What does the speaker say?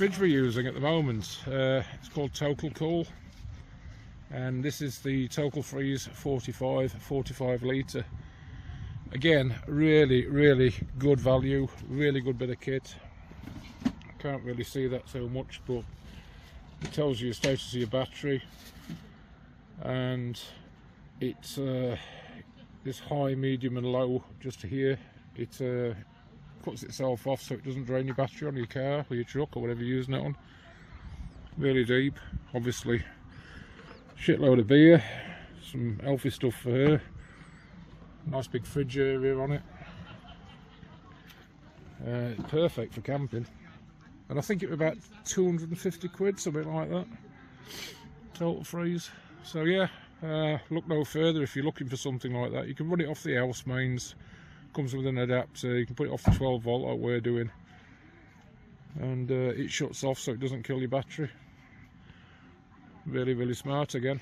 fridge we're using at the moment. It's called Totalcool, and this is the Total Freeze 45 litre. Again, really good value, really good bit of kit. Can't really see that so much, but it tells you the status of your battery, and it's this high, medium and low just here. It cuts itself off so it doesn't drain your battery on your car or your truck or whatever you're using it on. Really deep. Obviously shitload of beer, some healthy stuff for her. Nice big fridge area on it. Perfect for camping. And I think it was about 250 quid, something like that. Total Freeze. So yeah, look no further if you're looking for something like that. You can run it off the house mains. Comes with an adapter. You can put it off the 12 volt like we're doing. And it shuts off so it doesn't kill your battery. Really smart again.